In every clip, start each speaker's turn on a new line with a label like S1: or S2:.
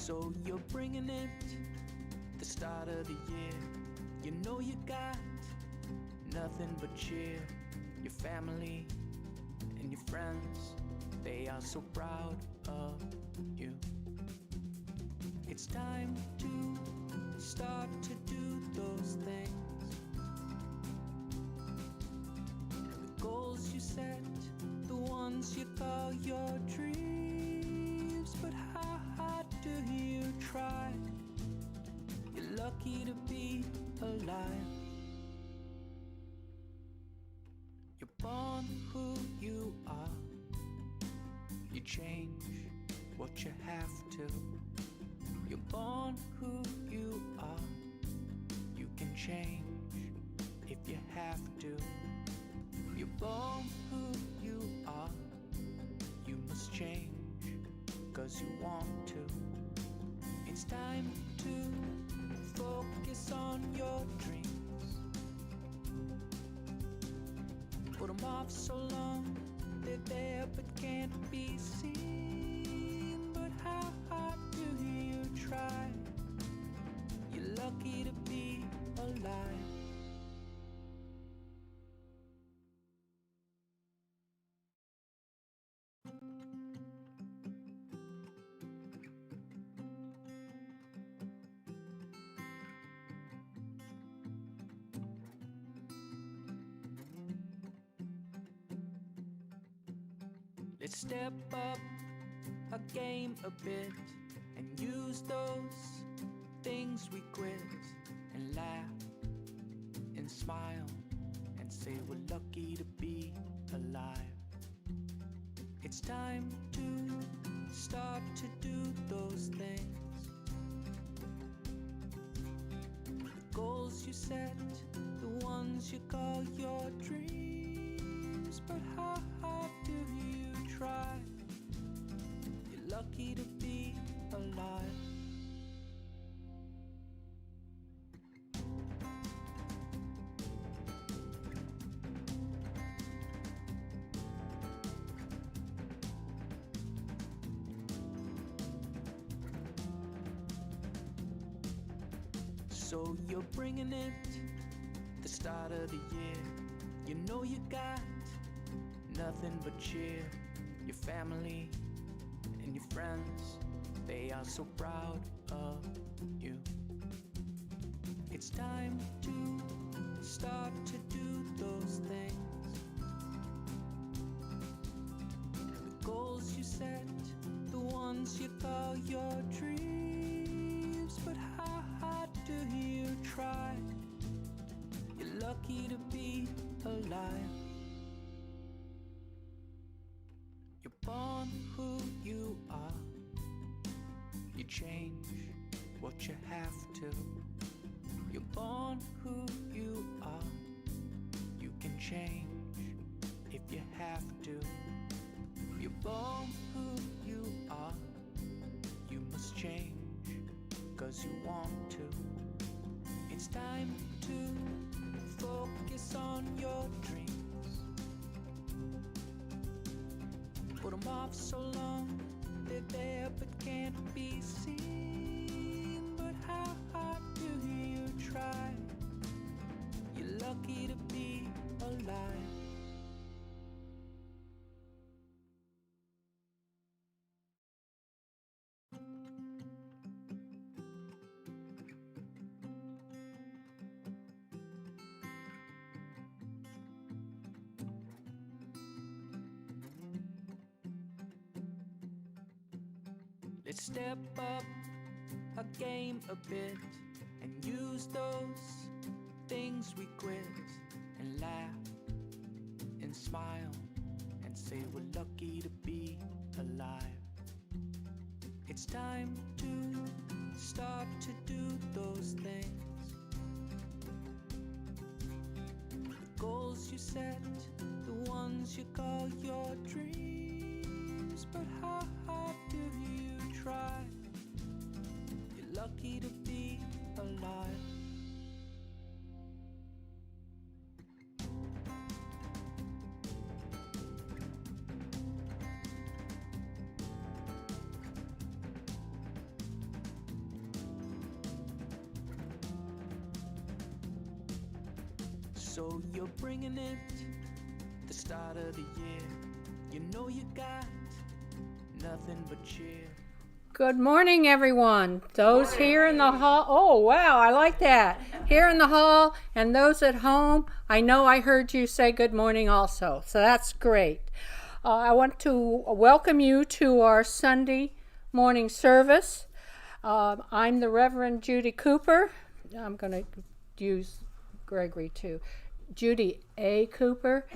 S1: So you're bringing it, the start of the year. You know you got nothing but cheer. Your family and your friends, they are so proud of you. It's time to start to do those things. The goals you set, the ones you call your dreams. But how hard do you try? You're lucky to be alive. You're born who you are. You change what you have to. You're born who you are. You can change if you have to. You're born who you are. You must change 'cause you want to. It's time to focus on your dreams. Put them off so long, they're there but can't be seen. But how hard do you try? You're lucky to be alive. Let's step up our game a bit and use those things we quit, and laugh and smile and say we're lucky to be alive. It's time to start to do those things. The goals you set, the ones you call your dreams. But how hard do you try? You're lucky to be alive. So you're bringing it, the start of the year. You know you got nothing but cheer. Your family and your friends, they are so proud of you. It's time to start to do those things. The goals you set, the ones you call your dreams. But how hard do you try? You're lucky to be alive. You're born who you are. You change what you have to. You're born who you are. You can change if you have to. You're born who you are. You must change 'cause you want to. It's time to focus on your dreams. Put them off so long, they're there but can't be seen. But how hard do you try? You're lucky to be alive. Let's step up our game a bit and use those things we quit, and laugh and smile and say we're lucky to be alive. It's time to start to do those things. The goals you set, the ones you call your dreams. But how hard do you try? You're lucky to be alive. So you're bringing it the start of the year. You know you got nothing but cheer.
S2: Good morning, everyone. Those here in the hall. Oh, wow, I like that. Here in the hall and those at home, I know I heard you say good morning also, so that's great. I want to welcome you to our Sunday morning service. I'm the Reverend Judy Cooper. I'm going to use Gregory too. Judy A. Cooper,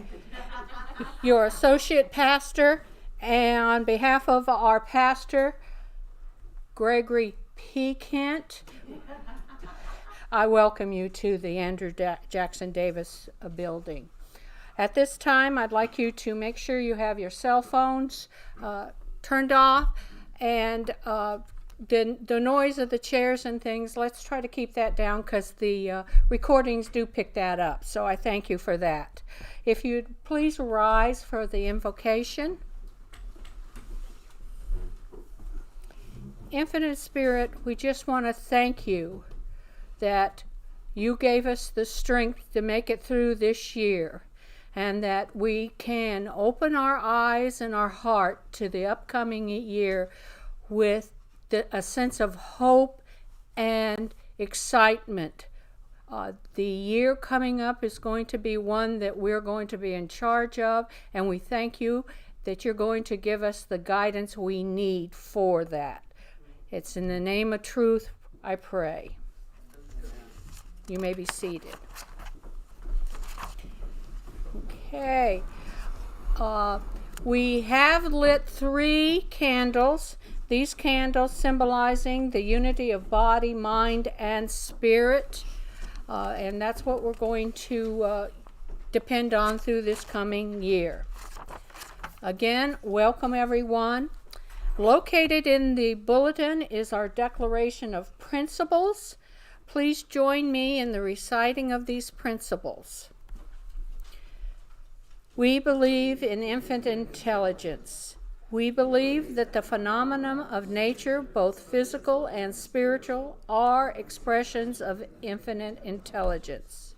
S2: your associate pastor, and on behalf of our pastor, Gregory P. Kent, I welcome you to the Andrew Jackson Davis building. At this time, I'd like you to make sure you have your cell phones turned off, and the noise of the chairs and things, let's try to keep that down because the recordings do pick that up, so I thank you for that. If you'd please rise for the invocation. Infinite Spirit, we just want to thank you that you gave us the strength to make it through this year, and that we can open our eyes and our heart to the upcoming year with a sense of hope and excitement. The year coming up is going to be one that we're going to be in charge of, and we thank you that you're going to give us the guidance we need for that. It's in the name of truth I pray. You may be seated. Okay. We have lit 3 candles. These candles symbolizing the unity of body, mind, and spirit. And that's what we're going to depend on through this coming year. Again, welcome everyone. Located in the bulletin is our Declaration of Principles. Please join me in the reciting of these principles. We believe in infinite intelligence. We believe that the phenomena of nature, both physical and spiritual, are expressions of infinite intelligence.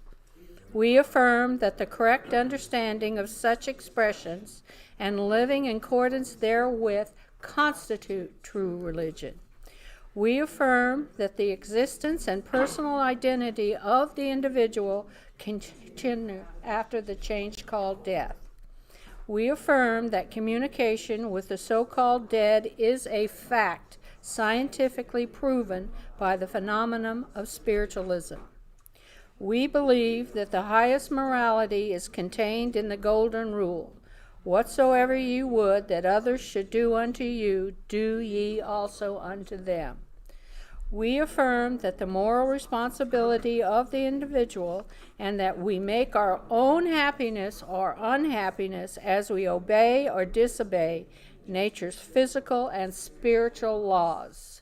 S2: We affirm that the correct understanding of such expressions and living in accordance therewith constitute true religion. We affirm that the existence and personal identity of the individual continue after the change called death. We affirm that communication with the so-called dead is a fact scientifically proven by the phenomenon of spiritualism. We believe that the highest morality is contained in the Golden Rule. Whatsoever ye would that others should do unto you, do ye also unto them. We affirm that the moral responsibility of the individual, and that we make our own happiness or unhappiness as we obey or disobey nature's physical and spiritual laws.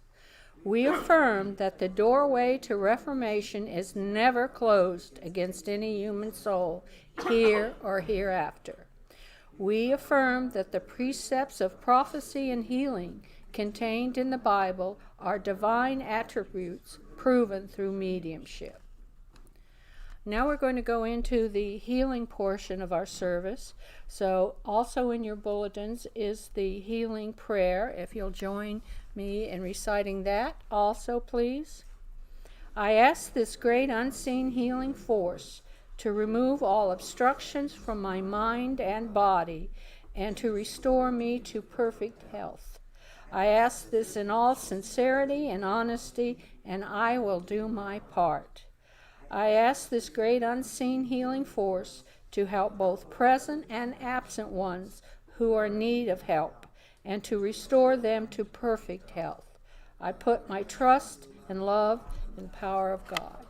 S2: We affirm that the doorway to reformation is never closed against any human soul, here or hereafter. We affirm that the precepts of prophecy and healing contained in the Bible are divine attributes proven through mediumship. Now we're going to go into the healing portion of our service. So also in your bulletins is the healing prayer. If you'll join me in reciting that also, please. I ask this great unseen healing force to remove all obstructions from my mind and body, and to restore me to perfect health. I ask this in all sincerity and honesty, and I will do my part. I ask this great unseen healing force to help both present and absent ones who are in need of help, and to restore them to perfect health. I put my trust and love in the power of God.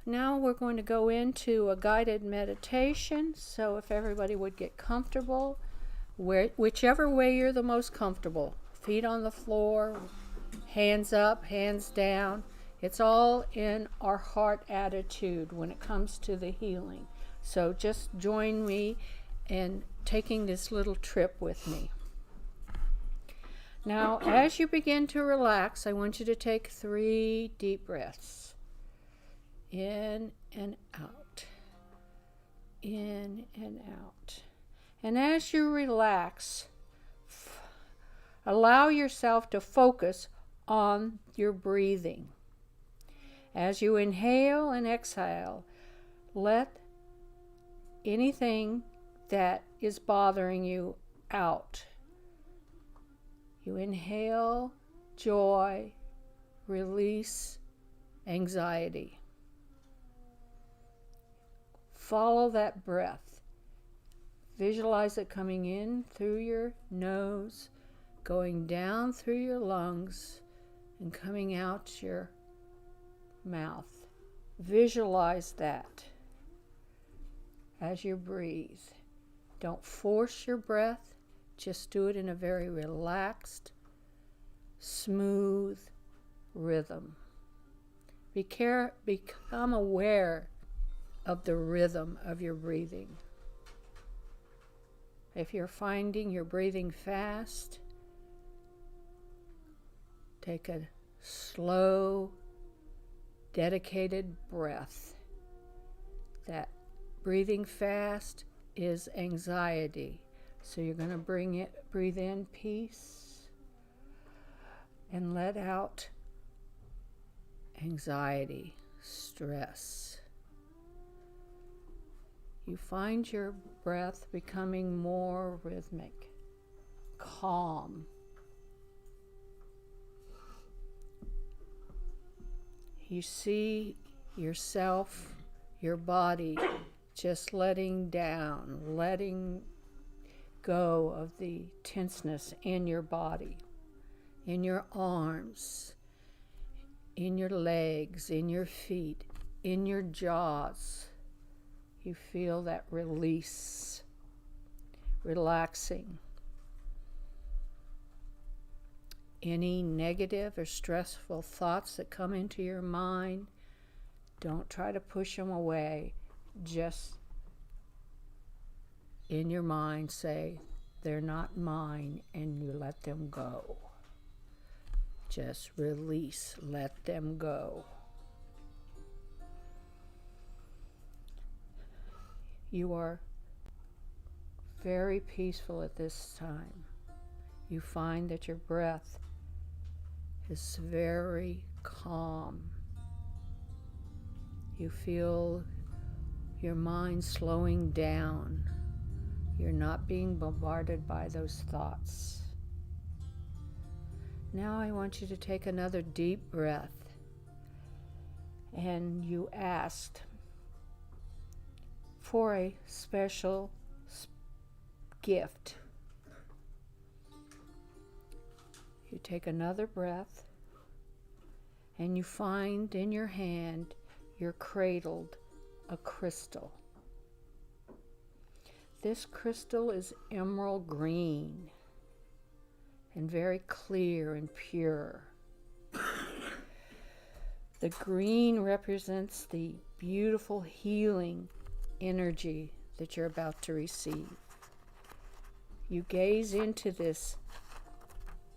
S2: Now we're going to go into a guided meditation, so if everybody would get comfortable, whichever way you're the most comfortable, feet on the floor, hands up, hands down, it's all in our heart attitude when it comes to the healing. So just join me in taking this little trip with me. Now, as you begin to relax, I want you to take 3 deep breaths. In and out. In and out. And as you relax, allow yourself to focus on your breathing. As you inhale and exhale, let anything that is bothering you out. You inhale joy, release anxiety. Follow that breath. Visualize it coming in through your nose, going down through your lungs, and coming out your mouth. Visualize that as you breathe. Don't force your breath. Just do it in a very relaxed, smooth rhythm. Become aware of the rhythm of your breathing. If you're finding you're breathing fast, take a slow, dedicated breath. That breathing fast is anxiety. So you're going to breathe in peace and let out anxiety, stress. You find your breath becoming more rhythmic, calm. You see yourself, your body, just letting down, letting go of the tenseness in your body, in your arms, in your legs, in your feet, in your jaws. You feel that release, relaxing. Any negative or stressful thoughts that come into your mind, don't try to push them away. Just in your mind say, they're not mine, and you let them go. Just release, let them go. You are very peaceful at this time. You find that your breath is very calm. You feel your mind slowing down. You're not being bombarded by those thoughts. Now I want you to take another deep breath, and you asked for a special gift. You take another breath, and you find in your hand you're cradled a crystal. This crystal is emerald green and very clear and pure. The green represents the beautiful healing energy that you're about to receive. You gaze into this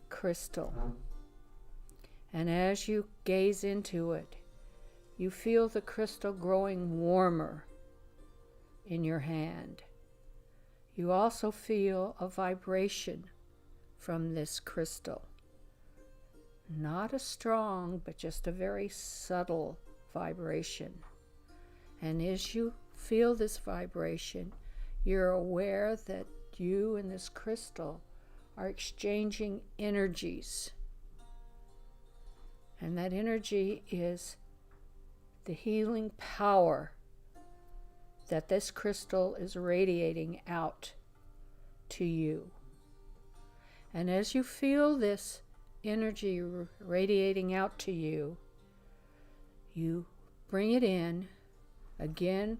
S2: crystal, and as you gaze into it, you feel the crystal growing warmer in your hand. You also feel a vibration from this crystal. Not a strong, but just a very subtle vibration. And as you feel this vibration, you're aware that you and this crystal are exchanging energies. And that energy is the healing power that this crystal is radiating out to you. And as you feel this energy radiating out to you, you bring it in, again,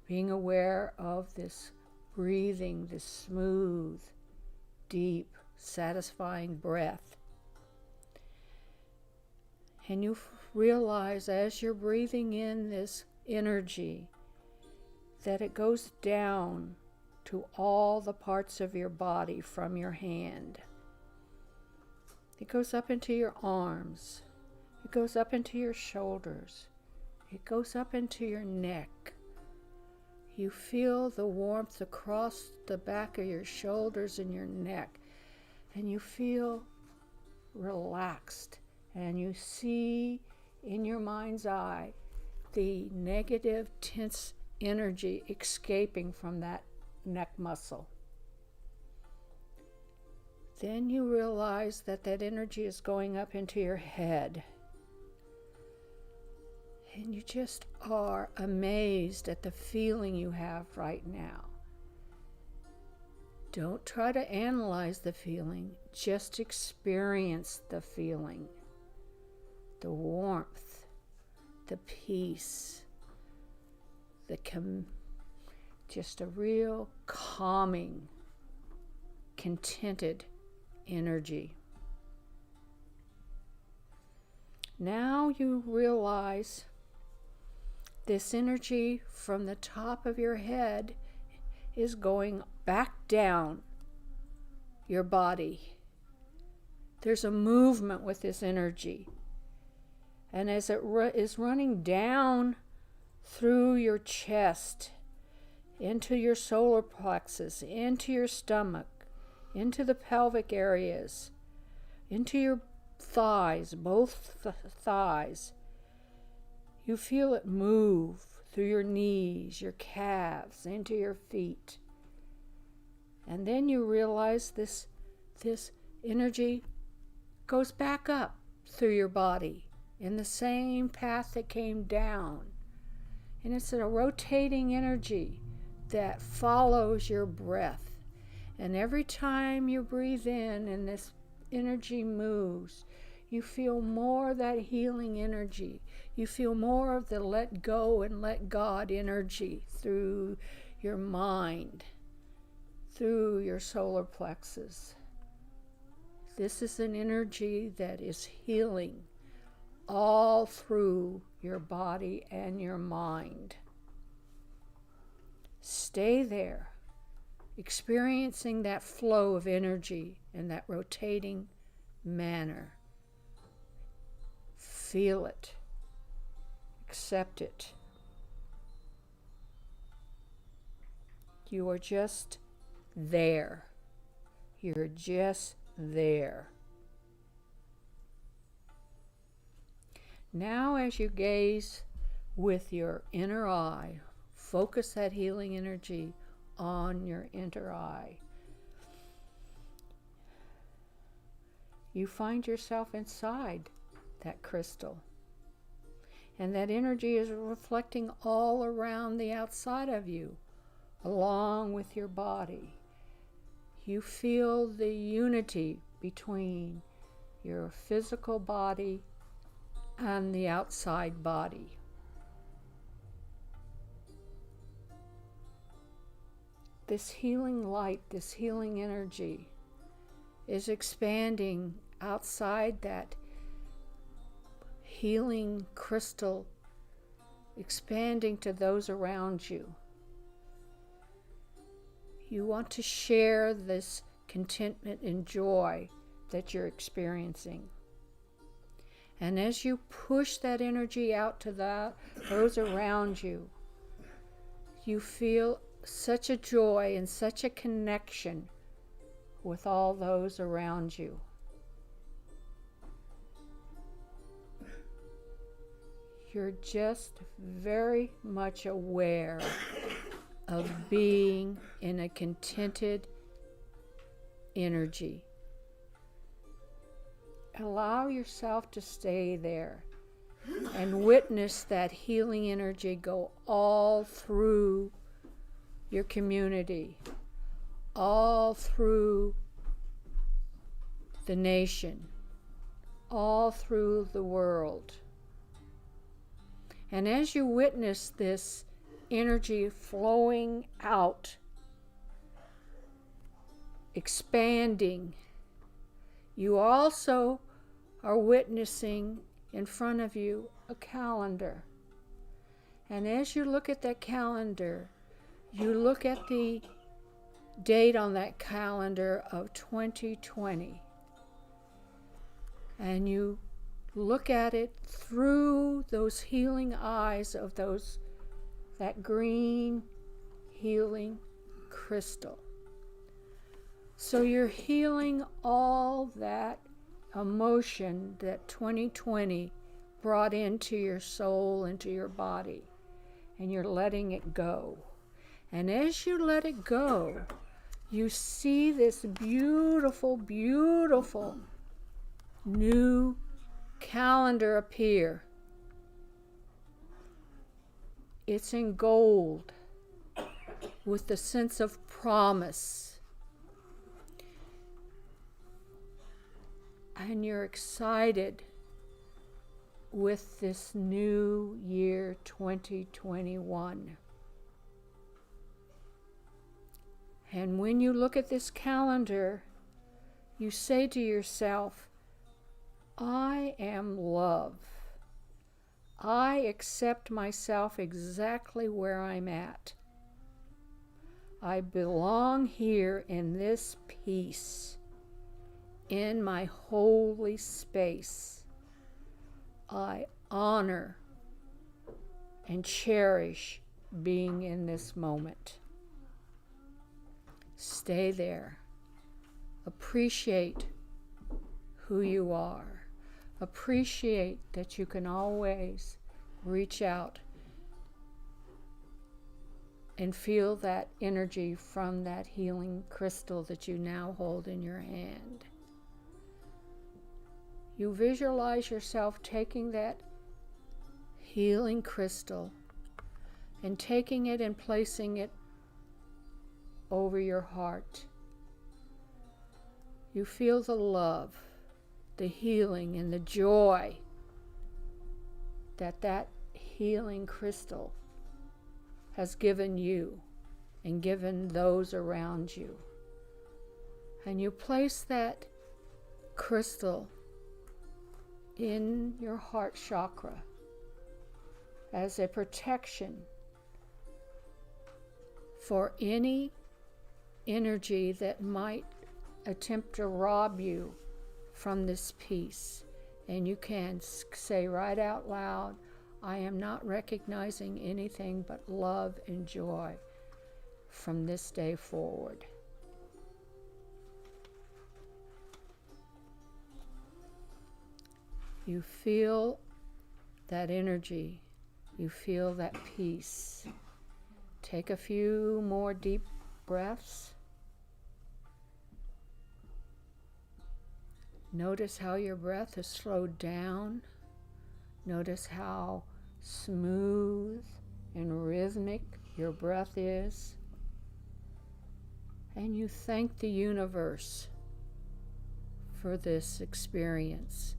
S2: being aware of this breathing, this smooth, deep, satisfying breath. And you realize as you're breathing in this energy that it goes down to all the parts of your body from your hand. It goes up into your arms. It goes up into your shoulders, It goes up into your neck. You feel the warmth across the back of your shoulders and your neck, and you feel relaxed, and you see in your mind's eye the negative, tense energy escaping from that neck muscle. Then you realize that that energy is going up into your head. And you just are amazed at the feeling you have right now. Don't try to analyze the feeling, just experience the feeling. The warmth, the peace, just a real calming, contented energy. Now you realize this energy from the top of your head is going back down your body. There's a movement with this energy. And as it is running down through your chest, into your solar plexus, into your stomach, into the pelvic areas, into your thighs, both thighs, you feel it move through your knees, your calves, into your feet. And then you realize this energy goes back up through your body in the same path that came down. And it's a rotating energy that follows your breath. And every time you breathe in and this energy moves, you feel more of that healing energy. You feel more of the let go and let God energy through your mind, through your solar plexus. This is an energy that is healing all through your body and your mind. Stay there, experiencing that flow of energy in that rotating manner. Feel it. Accept it. You are just there. You're just there. Now, as you gaze with your inner eye, focus that healing energy on your inner eye. You find yourself inside that crystal. And that energy is reflecting all around the outside of you, along with your body. You feel the unity between your physical body and the outside body. This healing light, this healing energy is expanding outside that healing crystal, expanding to those around you. You want to share this contentment and joy that you're experiencing. And as you push that energy out to those around you, you feel such a joy and such a connection with all those around you. You're just very much aware of being in a contented energy. Allow yourself to stay there and witness that healing energy go all through your community, all through the nation, all through the world. And as you witness this energy flowing out, expanding, you also are witnessing in front of you a calendar. And as you look at that calendar, you look at the date on that calendar of 2020. And you look at it through those healing eyes of that green healing crystal. So you're healing all that emotion that 2020 brought into your soul, into your body, and you're letting it go. And as you let it go, you see this beautiful, beautiful new calendar appear. It's in gold with the sense of promise. And you're excited with this new year 2021. And when you look at this calendar, you say to yourself, I am love. I accept myself exactly where I'm at. I belong here in this peace, in my holy space. I honor and cherish being in this moment. Stay there. Appreciate who you are. Appreciate that you can always reach out and feel that energy from that healing crystal that you now hold in your hand. You visualize yourself taking that healing crystal and taking it and placing it over your heart. You feel the love, the healing, and the joy that healing crystal has given you and given those around you. And you place that crystal in your heart chakra as a protection for any energy that might attempt to rob you from this peace. And you can say right out loud, I am not recognizing anything but love and joy from this day forward. You feel that energy. You feel that peace. Take a few more deep breaths. Notice how your breath is slowed down. Notice how smooth and rhythmic your breath is. And you thank the universe for this experience,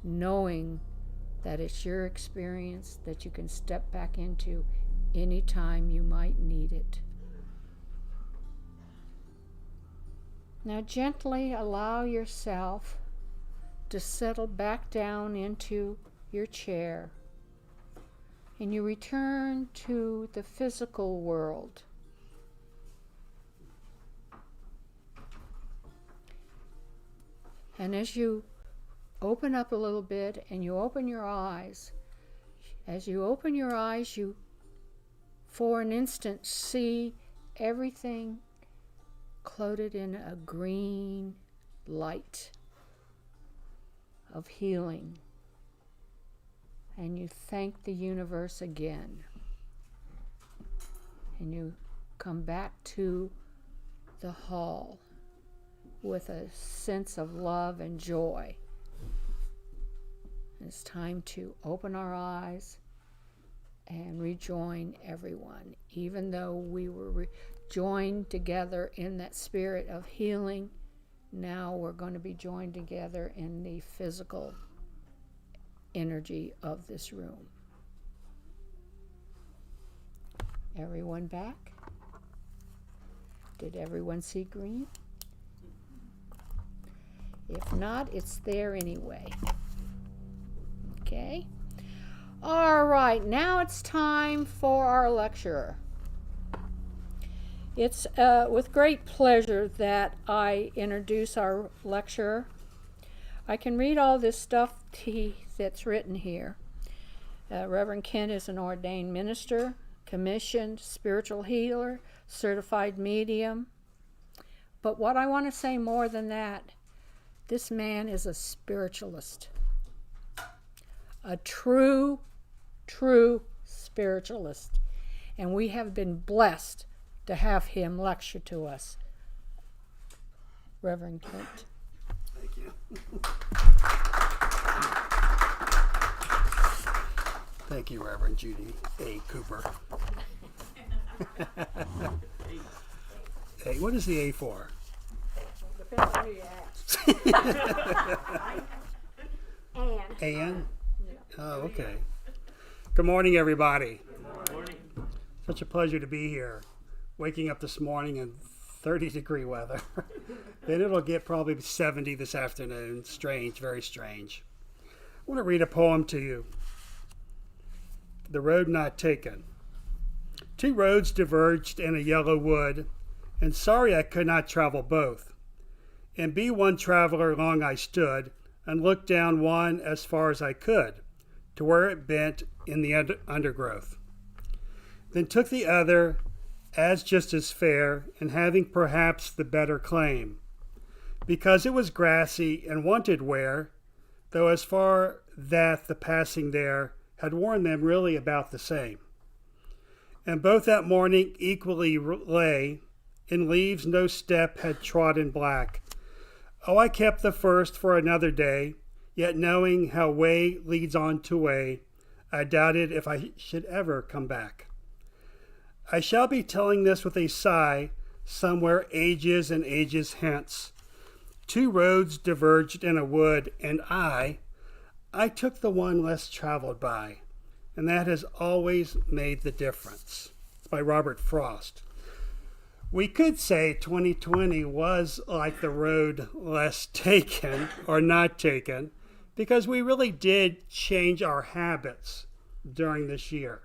S2: knowing that it's your experience that you can step back into anytime you might need it. Now gently allow yourself to settle back down into your chair, and you return to the physical world. And as you open up a little bit and you open your eyes, as you open your eyes, you for an instant see everything clothed in a green light of healing. And you thank the universe again. And you come back to the hall with a sense of love and joy. It's time to open our eyes and rejoin everyone. Even though we were joined together in that spirit of healing, now we're going to be joined together in the physical energy of this room. Everyone back? Did everyone see green? If not, it's there anyway. Okay. All right, now it's time for our lecturer. It's with great pleasure that I introduce our lecturer. I can read all this stuff that's written here. Reverend Kent is an ordained minister, commissioned spiritual healer, certified medium. But what I want to say more than that, this man is a spiritualist. A true spiritualist. And we have been blessed to have him lecture to us. Reverend Kent.
S3: Thank you. Thank you, Reverend Judy A. Cooper. Hey, what is the A for?
S2: Depends on who you ask. Ann.
S3: Oh, okay. Good morning, everybody.
S4: Good morning.
S3: Such a pleasure to be here. Waking up this morning in 30-degree weather. Then it'll get probably 70 this afternoon. Strange, very strange. I want to read a poem to you. The Road Not Taken. 2 roads diverged in a yellow wood, and sorry I could not travel both. And be one traveler long I stood, and looked down one as far as I could, to where it bent in the undergrowth. Then took the other as just as fair, and having perhaps the better claim, because it was grassy and wanted wear, though as far that the passing there had worn them really about the same. And both that morning equally lay, in leaves no step had trodden black. Oh, I kept the first for another day, yet knowing how way leads on to way, I doubted if I should ever come back. I shall be telling this with a sigh, somewhere ages and ages hence. 2 roads diverged in a wood, and I took the one less traveled by, and that has always made the difference. It's by Robert Frost. We could say 2020 was like the road less taken or not taken, because we really did change our habits during this year.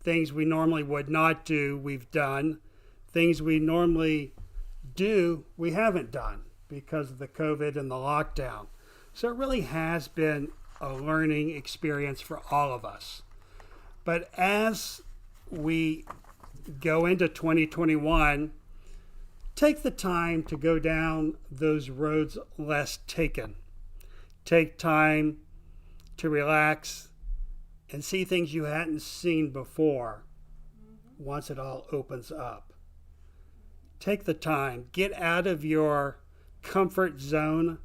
S3: Things we normally would not do, we've done. Things we normally do, we haven't done because of the COVID and the lockdown. So it really has been a learning experience for all of us. But as we go into 2021, take the time to go down those roads less taken. Take time to relax and see things you hadn't seen before once it all opens up. Take the time, get out of your comfort zone,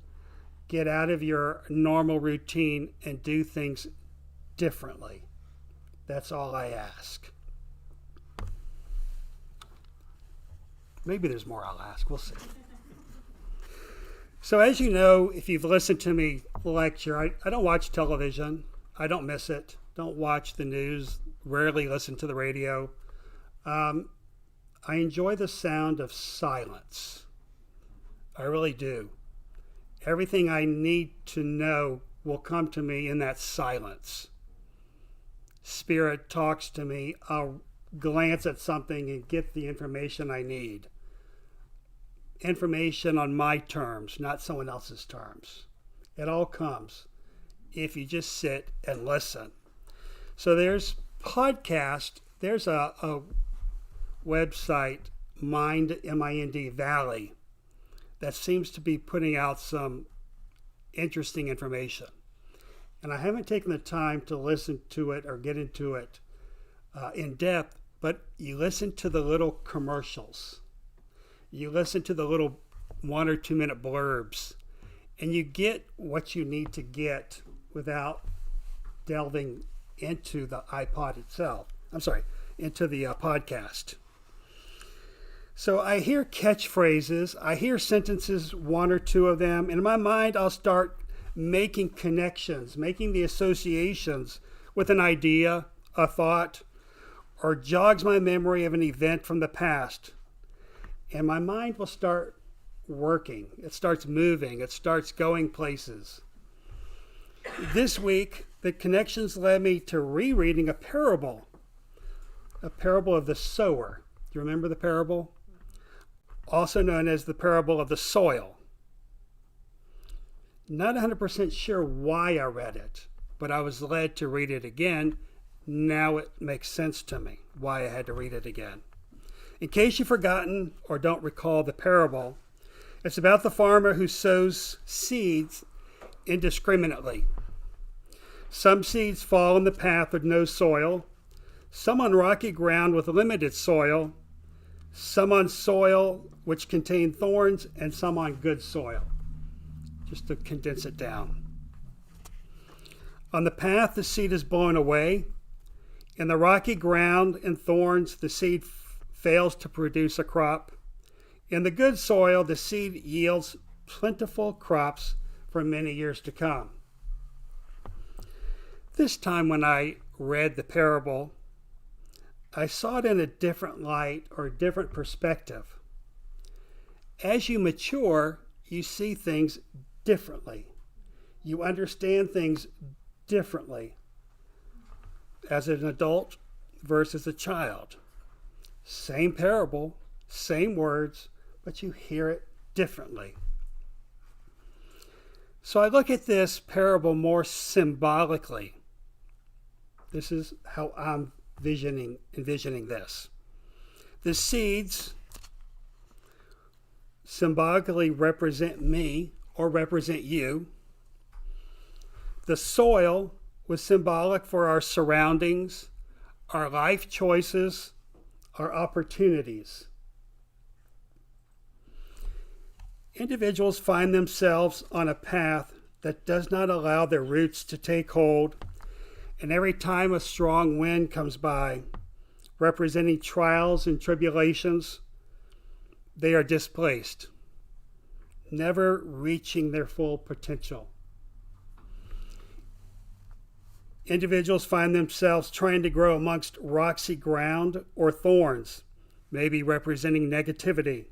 S3: get out of your normal routine, and do things differently. That's all I ask. Maybe there's more I'll ask, we'll see. So as you know, if you've listened to me lecture, I don't watch television. I don't miss it. Don't watch the news, rarely listen to the radio. I enjoy the sound of silence. I really do. Everything I need to know will come to me in that silence. Spirit talks to me. I'll glance at something and get the information I need. Information on my terms, not someone else's terms. It all comes if you just sit and listen. So there's podcast. There's a website, Mind, M-I-N-D, Valley, that seems to be putting out some interesting information. And I haven't taken the time to listen to it or get into it in depth, but you listen to the little commercials. You listen to the little 1 or 2 minute blurbs, and you get what you need to get without delving into the iPod itself. Into the podcast. So I hear catchphrases, I hear sentences, 1 or 2 of them, and in my mind I'll start making connections, making the associations with an idea, a thought, or jogs my memory of an event from the past. And my mind will start working. It starts moving. It starts going places. This week, the connections led me to rereading a parable of the sower. Do you remember the parable? Also known as the parable of the soil. Not 100% sure why I read it, but I was led to read it again. Now it makes sense to me why I had to read it again. In case you've forgotten or don't recall the parable, it's about the farmer who sows seeds indiscriminately. Some seeds fall in the path with no soil, some on rocky ground with limited soil, some on soil which contain thorns, and some on good soil, just to condense it down. On the path, the seed is blown away. In the rocky ground and thorns, the seed fails to produce a crop. In the good soil, the seed yields plentiful crops for many years to come. This time when I read the parable, I saw it in a different light or a different perspective. As you mature, you see things differently. You understand things differently as an adult versus a child. Same parable, same words, but you hear it differently. So I look at this parable more symbolically. This is how I'm envisioning this. The seeds symbolically represent me or represent you. The soil was symbolic for our surroundings, our life choices, our opportunities. Individuals find themselves on a path that does not allow their roots to take hold, and every time a strong wind comes by, representing trials and tribulations, they are displaced, never reaching their full potential. Individuals find themselves trying to grow amongst rocky ground or thorns, maybe representing negativity.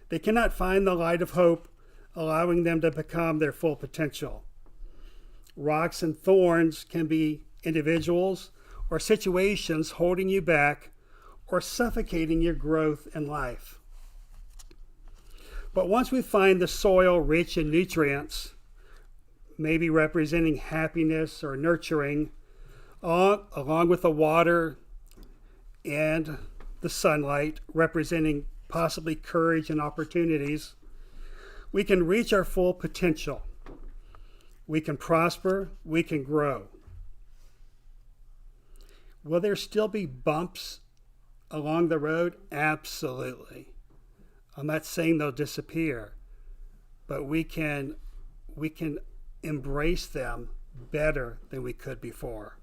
S3: They cannot find the light of hope, allowing them to become their full potential. Rocks and thorns can be individuals or situations holding you back or suffocating your growth in life. But once we find the soil rich in nutrients, maybe representing happiness or nurturing, along with the water and the sunlight representing possibly courage and opportunities, we can reach our full potential. We can prosper, we can grow. Will there still be bumps along the road? Absolutely. I'm not saying they'll disappear, but we can embrace them better than we could before.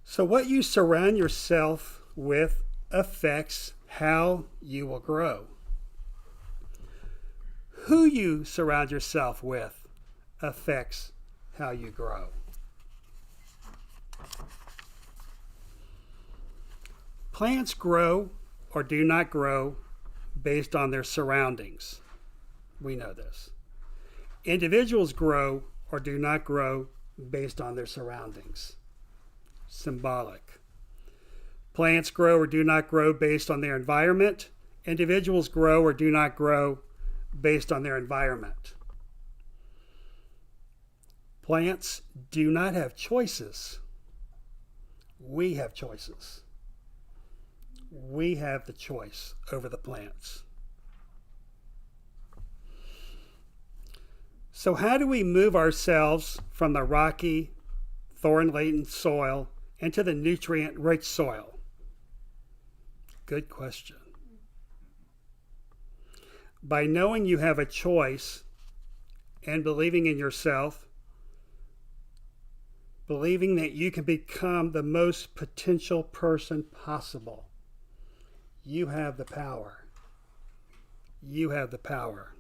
S3: So what you surround yourself with affects how you will grow. Who you surround yourself with affects how you grow. Plants grow or do not grow based on their surroundings. We know this. Individuals grow or do not grow based on their surroundings. Symbolic. Plants grow or do not grow based on their environment. Individuals grow or do not grow based on their environment. Plants do not have choices. We have choices. We have the choice over the plants. So how do we move ourselves from the rocky, thorn-laden soil into the nutrient-rich soil? Good question. By knowing you have a choice and believing in yourself, believing that you can become the most potential person possible. You have the power. You have the power.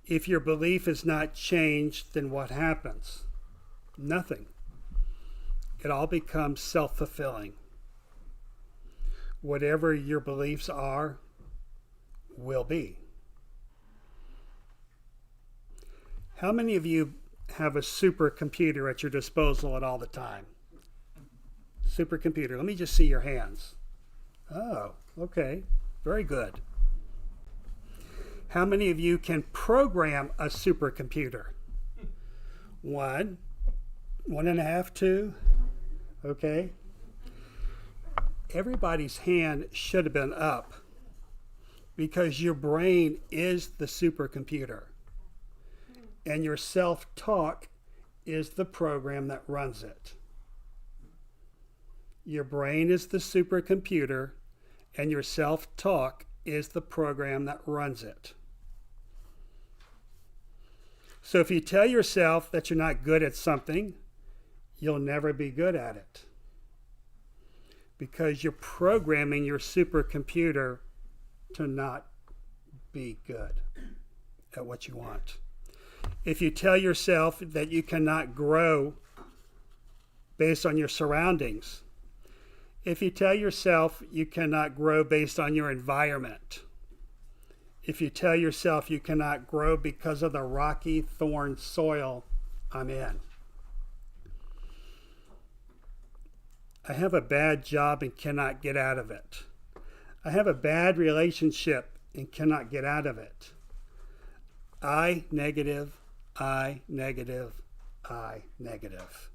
S3: If your belief is not changed, then what happens? Nothing. It all becomes self-fulfilling. Whatever your beliefs are, will be. How many of you have a supercomputer at your disposal at all the time? Supercomputer. Let me just see your hands. Oh, okay. Very good. How many of you can program a supercomputer? 1, 1.5, 2. Okay. Everybody's hand should have been up because your brain is the supercomputer and your self-talk is the program that runs it. Your brain is the supercomputer and your self-talk is the program that runs it. So if you tell yourself that you're not good at something, you'll never be good at it because you're programming your supercomputer to not be good at what you want. If you tell yourself that you cannot grow based on your surroundings, if you tell yourself you cannot grow based on your environment, if you tell yourself you cannot grow because of the rocky thorn soil I'm in, I have a bad job and cannot get out of it. I have a bad relationship and cannot get out of it. I negative, I negative, I negative.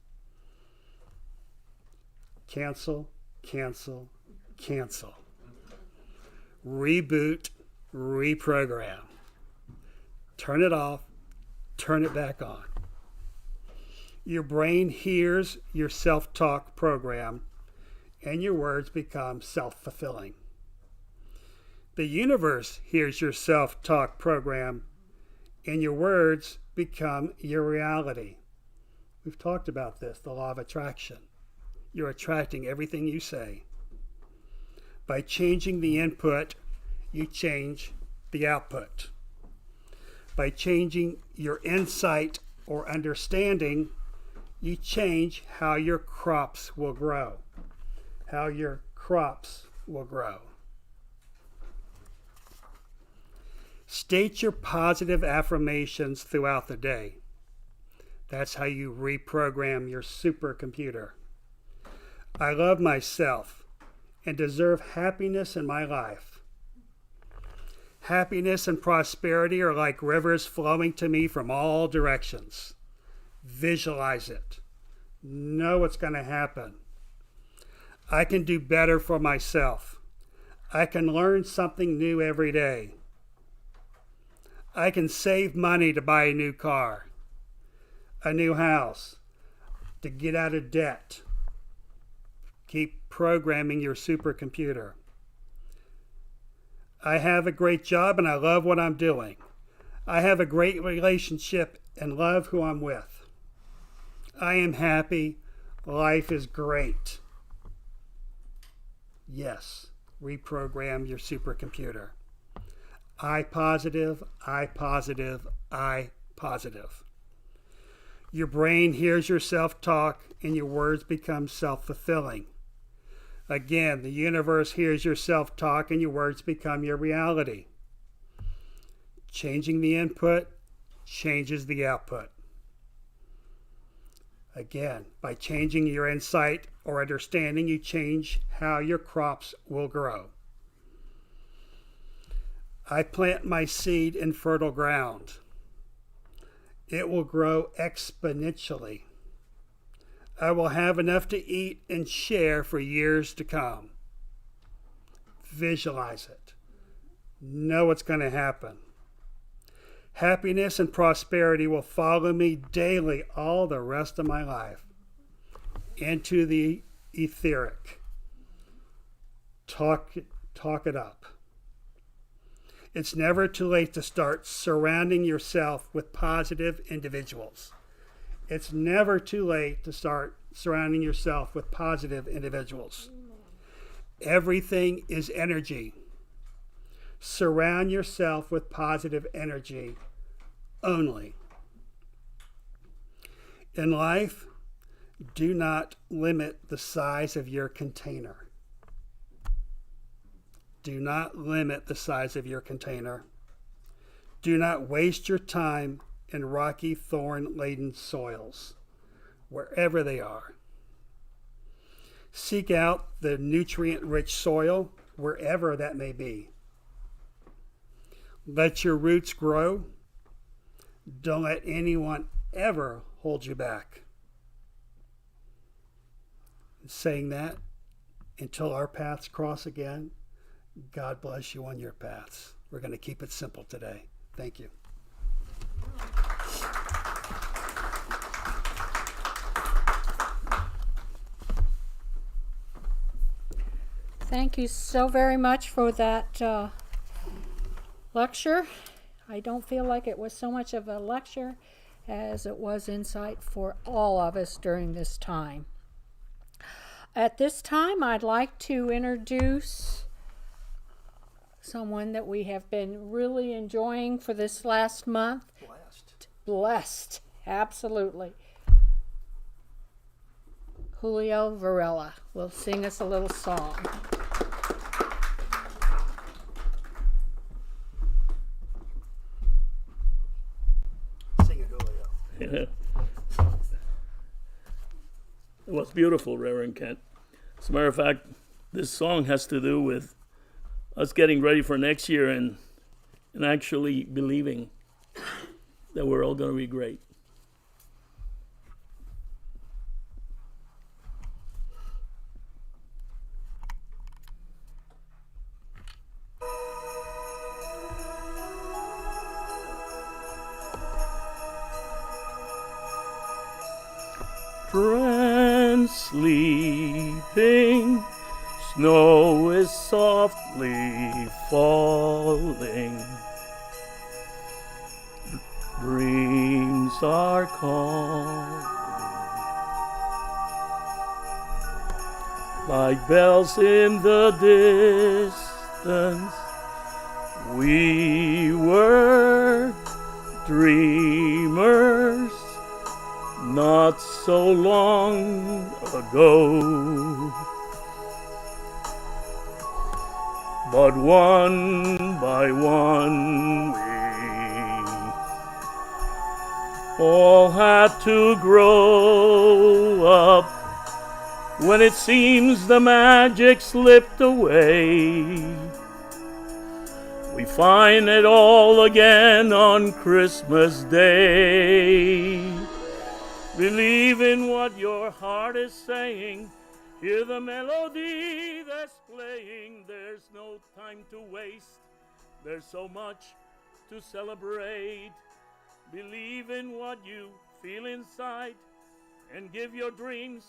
S3: Cancel, cancel, cancel. Reboot, reprogram. Turn it off, turn it back on. Your brain hears your self-talk program and your words become self-fulfilling. The universe hears your self-talk program and your words become your reality. We've talked about this, the law of attraction. You're attracting everything you say. By changing the input, you change the output. By changing your insight or understanding, you change how your crops will grow. How your crops will grow. State your positive affirmations throughout the day. That's how you reprogram your supercomputer. I love myself and deserve happiness in my life. Happiness and prosperity are like rivers flowing to me from all directions. Visualize it. Know what's going to happen. I can do better for myself. I can learn something new every day. I can save money to buy a new car, a new house, to get out of debt. Keep programming your supercomputer. I have a great job and I love what I'm doing. I have a great relationship and love who I'm with. I am happy. Life is great. Yes, reprogram your supercomputer. I positive, I positive, I positive. Your brain hears your self-talk and your words become self-fulfilling. Again, the universe hears your self-talk and your words become your reality. Changing the input changes the output. Again, by changing your insight or understanding, you change how your crops will grow. I plant my seed in fertile ground. It will grow exponentially. I will have enough to eat and share for years to come. Visualize it. Know what's going to happen. Happiness and prosperity will follow me daily all the rest of my life. Into the etheric. Talk it up. It's never too late to start surrounding yourself with positive individuals. It's never too late to start surrounding yourself with positive individuals. Everything is energy. Surround yourself with positive energy only. In life, do not limit the size of your container. Do not limit the size of your container. Do not waste your time in rocky, thorn-laden soils, wherever they are. Seek out the nutrient-rich soil, wherever that may be. Let your roots grow. Don't let anyone ever hold you back. Saying that, until our paths cross again, God bless you on your paths. We're going to keep it simple today. Thank you.
S2: Thank you so very much for that lecture. I don't feel like it was so much of a lecture as it was insight for all of us during this time. At this time, I'd like to introduce someone that we have been really enjoying for this last month. Blessed, absolutely. Julio Varela will sing us a little song.
S3: Sing it, Julio.
S4: It was beautiful, Reverend Kent. As a matter of fact, this song has to do with us getting ready for next year and actually believing that we're all going to be great. Sleeping, snow is softly falling. Dreams are calling. Like bells in the distance, we were dreamers not so long ago. But one by one we all had to grow up. When it seems the magic slipped away, we find it all again on Christmas Day. Believe in what your heart is saying. Hear the melody that's playing. There's no time to waste. There's so much to celebrate. Believe in what you feel inside and give your dreams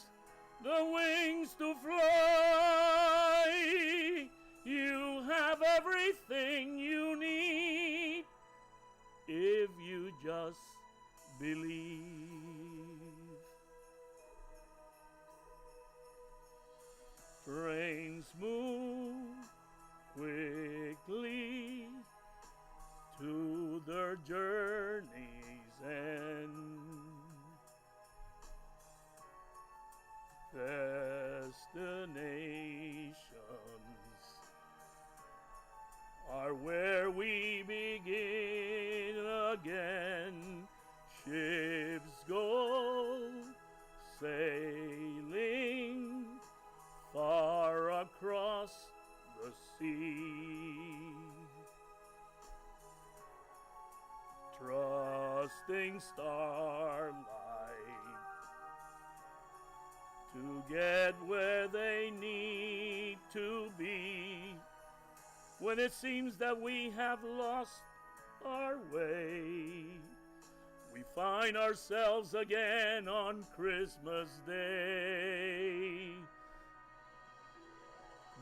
S4: the wings to fly. You have everything you need if you just believe. Trains move quickly to their journey's end. Destinations are where we begin again. Ships go sailing far across the sea, trusting starlight to get where they need to be. When it seems that we have lost our way, we find ourselves again on Christmas Day.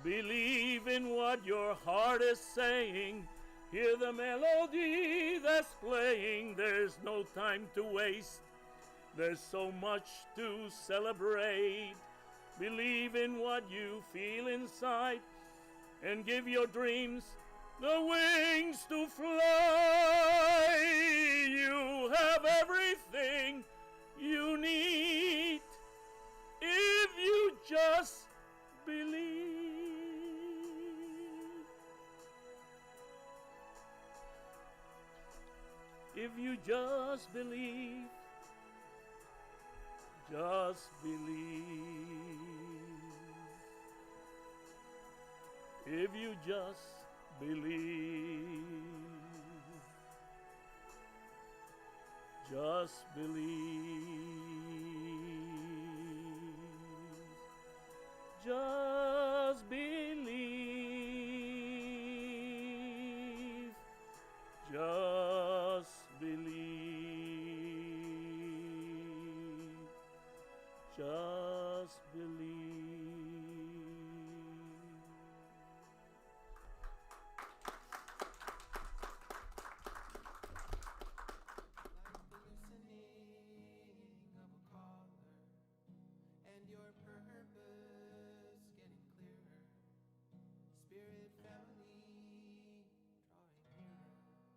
S4: Believe in what your heart is saying. Hear the melody that's playing. There's no time to waste. There's so much to celebrate. Believe in what you feel inside and give your dreams the wings to fly. You have everything you need if you just believe. If you just believe, just believe. If you just believe, Just believe. Just believe. Just believe. Just believe.
S5: Like the loosening of a collar, and your purpose getting clearer. Spirit family drawing nearer.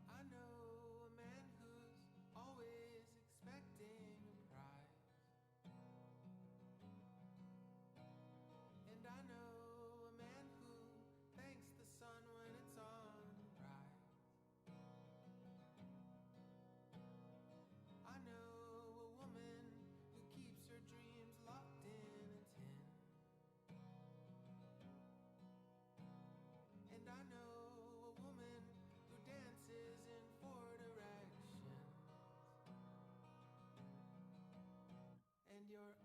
S5: I know a man who's always expecting a prize. And I know a man who thanks the sun when it's on the rise. I know a woman who keeps her dreams locked in a tin. And I know a woman who dances in four directions. And you're